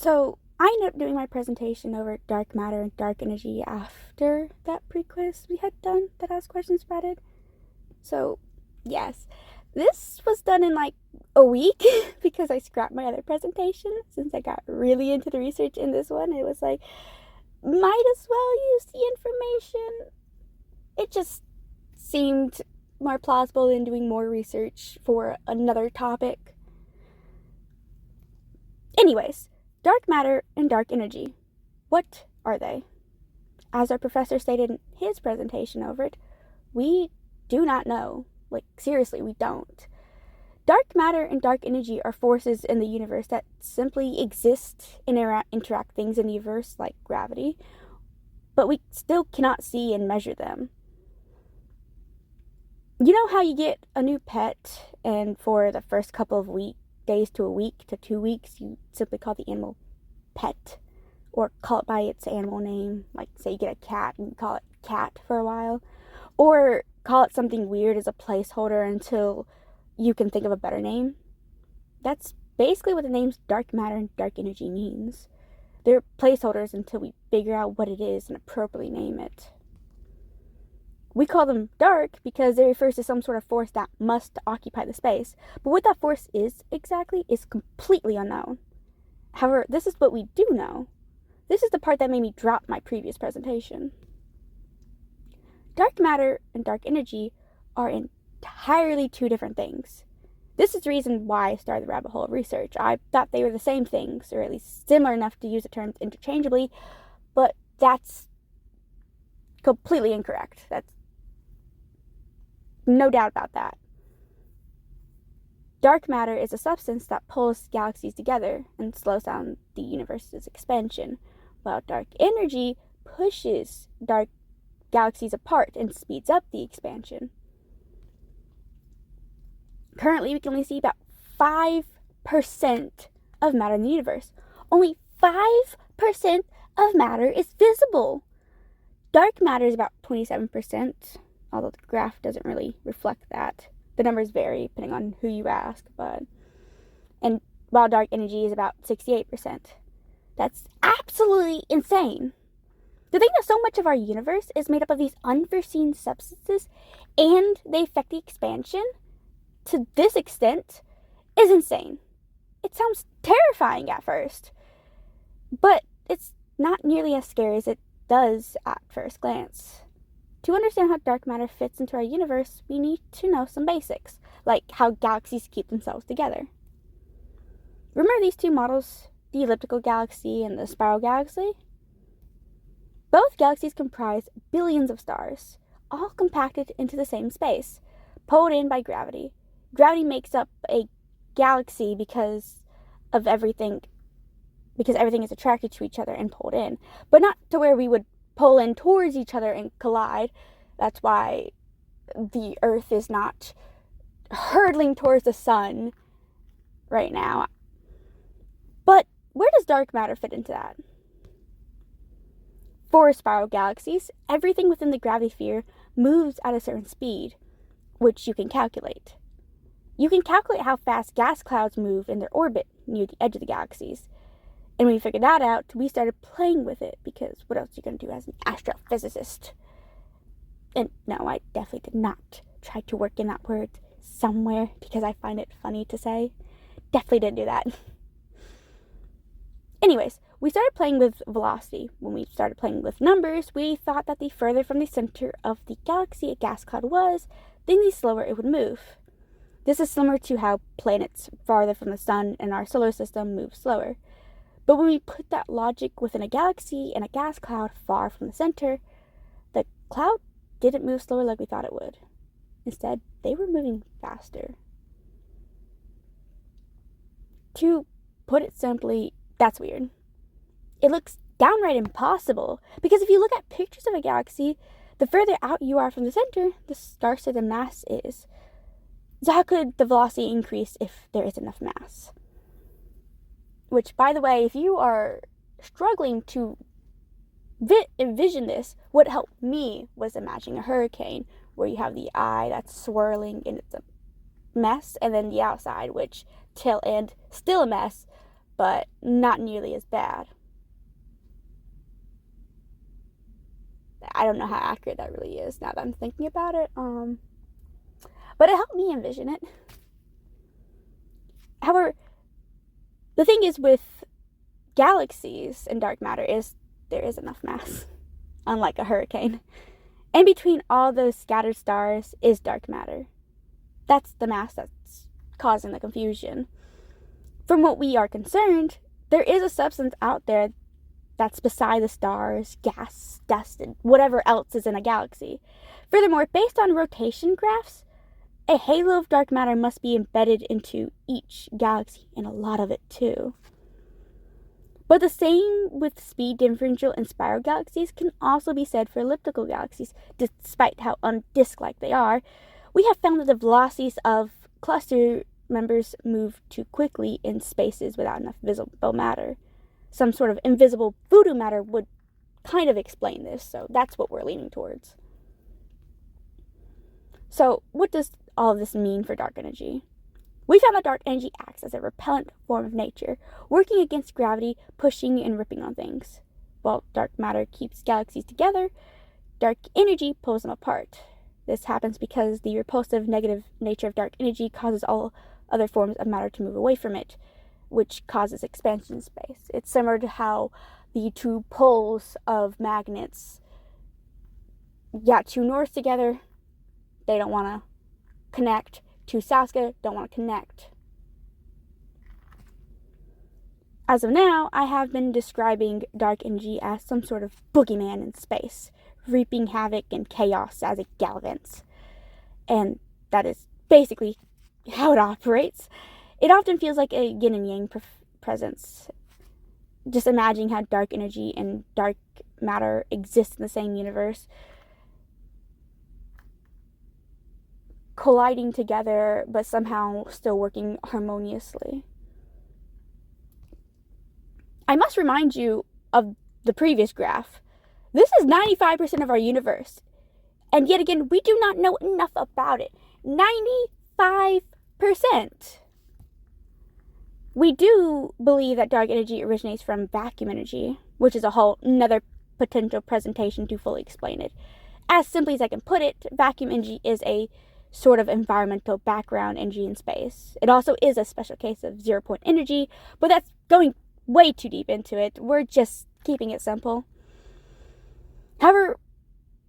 So I ended up doing my presentation over dark matter and dark energy after that pre-quiz we had done that asked questions about it. So, yes, this was done in like a week because I scrapped my other presentation since I got really into the research in this one. It was like, might as well use the information. It just seemed more plausible than doing more research for another topic. Anyways, dark matter and dark energy. What are they? As our professor stated in his presentation over it, we do not know. Like, seriously, we don't. Dark matter and dark energy are forces in the universe that simply exist and interact things in the universe like gravity, but we still cannot see and measure them. You know how you get a new pet, and for the first couple of days to a week to 2 weeks, you simply call the animal pet, or call it by its animal name. Like, say you get a cat and you call it cat for a while, or call it something weird as a placeholder until you can think of a better name. That's basically what the names dark matter and dark energy means. They're placeholders until we figure out what it is and appropriately name it. We call them dark because it refers to some sort of force that must occupy the space, but what that force is exactly is completely unknown. However, this is what we do know. This is the part that made me drop my previous presentation. Dark matter and dark energy are entirely two different things. This is the reason why I started the rabbit hole of research. I thought they were the same things, or at least similar enough to use the terms interchangeably, but that's completely incorrect. That's no doubt about that. Dark matter is a substance that pulls galaxies together and slows down the universe's expansion, while dark energy pushes dark galaxies apart and speeds up the expansion. Currently, we can only see about 5% of matter in the universe. Only 5% of matter is visible. Dark matter is about 27%, although the graph doesn't really reflect that. The numbers vary depending on who you ask, and while dark energy is about 68%. That's absolutely insane. To think that so much of our universe is made up of these unforeseen substances and they affect the expansion to this extent is insane. It sounds terrifying at first, but it's not nearly as scary as it does at first glance. To understand how dark matter fits into our universe, we need to know some basics, like how galaxies keep themselves together. Remember these two models, the elliptical galaxy and the spiral galaxy? Both galaxies comprise billions of stars, all compacted into the same space, pulled in by gravity. Gravity makes up a galaxy because everything is attracted to each other and pulled in, but not to where we would pull in towards each other and collide. That's why the Earth is not hurtling towards the sun right now. But where does dark matter fit into that? For spiral galaxies, everything within the gravity sphere moves at a certain speed, which you can calculate. You can calculate how fast gas clouds move in their orbit near the edge of the galaxies. And when we figured that out, we started playing with it, because what else are you going to do as an astrophysicist? And no, I definitely did not try to work in that word somewhere because I find it funny to say. Definitely didn't do that. Anyways, we started playing with velocity. When we started playing with numbers, we thought that the further from the center of the galaxy a gas cloud was, then the slower it would move. This is similar to how planets farther from the sun in our solar system move slower. But when we put that logic within a galaxy and a gas cloud far from the center, the cloud didn't move slower like we thought it would. Instead, they were moving faster. To put it simply, that's weird. It looks downright impossible, because if you look at pictures of a galaxy, the further out you are from the center, the scarcer the mass is. So how could the velocity increase if there is enough mass? Which, by the way, if you are struggling to envision this, what helped me was imagining a hurricane where you have the eye that's swirling and it's a mess, and then the outside, which tail end, still a mess, but not nearly as bad. I don't know how accurate that really is now that I'm thinking about it. But it helped me envision it. However, the thing is with galaxies and dark matter is there is enough mass, unlike a hurricane. And between all those scattered stars is dark matter. That's the mass that's causing the confusion. From what we are concerned, there is a substance out there that's beside the stars, gas, dust, and whatever else is in a galaxy. Furthermore, based on rotation graphs, a halo of dark matter must be embedded into each galaxy, and a lot of it too. But the same with speed differential and spiral galaxies can also be said for elliptical galaxies. Despite how undisk-like they are, we have found that the velocities of cluster members move too quickly in spaces without enough visible matter. Some sort of invisible voodoo matter would kind of explain this, so that's what we're leaning towards. So, what does all of this mean for dark energy? We found that dark energy acts as a repellent form of nature, working against gravity, pushing and ripping on things. While dark matter keeps galaxies together, dark energy pulls them apart. This happens because the repulsive negative nature of dark energy causes all other forms of matter to move away from it, which causes expansion in space. It's similar to how the two poles of magnets got two norths together, they don't want to connect. Two souths together, don't want to connect. As of now, I have been describing dark energy as some sort of boogeyman in space, reaping havoc and chaos as it gallivants. And that is basically how it operates. It often feels like a yin and yang presence. Just imagining how dark energy and dark matter exist in the same universe, colliding together, but somehow still working harmoniously. I must remind you of the previous graph. This is 95% of our universe. And yet again, we do not know enough about it. 95%. We do believe that dark energy originates from vacuum energy, which is a whole another potential presentation to fully explain it. As simply as I can put it, vacuum energy is a sort of environmental background energy in space. It also is a special case of zero-point energy, but that's going way too deep into it. We're just keeping it simple. However,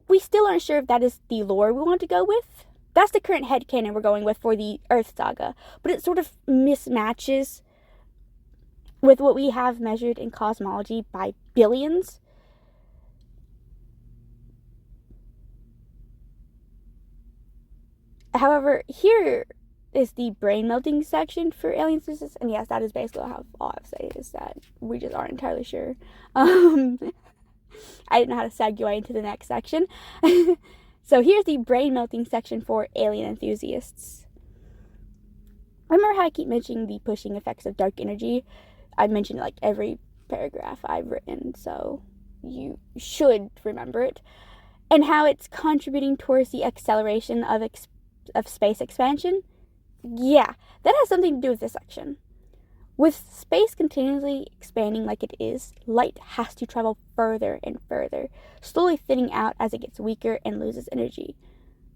we still aren't sure if that is the lore we want to go with. That's the current headcanon we're going with for the Earth saga, but it sort of mismatches with what we have measured in cosmology by billions. However, here is the brain melting section for alien species, and yes, that is basically all I have to say is that we just aren't entirely sure. I didn't know how to segue into the next section. So here's the brain melting section for alien enthusiasts. Remember how I keep mentioning the pushing effects of dark energy? I mentioned like every paragraph I've written, so you should remember it. And how it's contributing towards the acceleration of space expansion? Yeah, that has something to do with this section. With space continually expanding like it is, light has to travel further and further, slowly thinning out as it gets weaker and loses energy.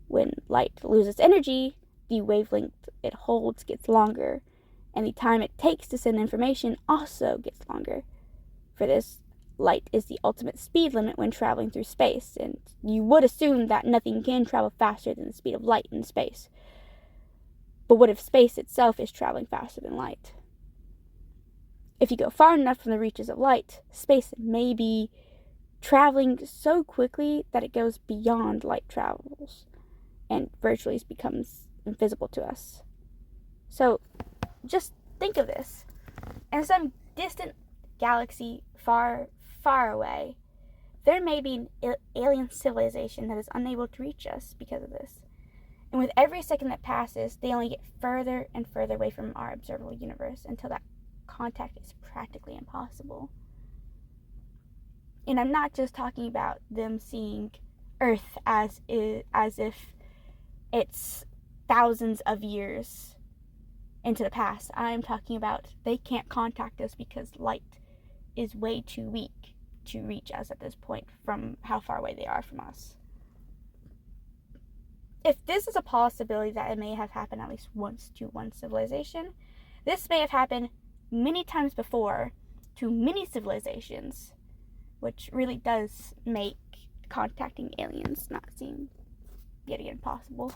When light loses energy, the wavelength it holds gets longer, and the time it takes to send information also gets longer. For this, light is the ultimate speed limit when traveling through space, and you would assume that nothing can travel faster than the speed of light in space. But what if space itself is traveling faster than light? If you go far enough from the reaches of light, space may be traveling so quickly that it goes beyond light travels and virtually becomes invisible to us. So, just think of this. In some distant galaxy far, far away, there may be an alien civilization that is unable to reach us because of this. And with every second that passes, they only get further and further away from our observable universe until that contact is practically impossible. And I'm not just talking about them seeing Earth as if it's thousands of years into the past. I'm talking about they can't contact us because light is way too weak to reach us at this point from how far away they are from us. If this is a possibility that it may have happened at least once to one civilization, this may have happened many times before to many civilizations, which really does make contacting aliens not seem yet again possible.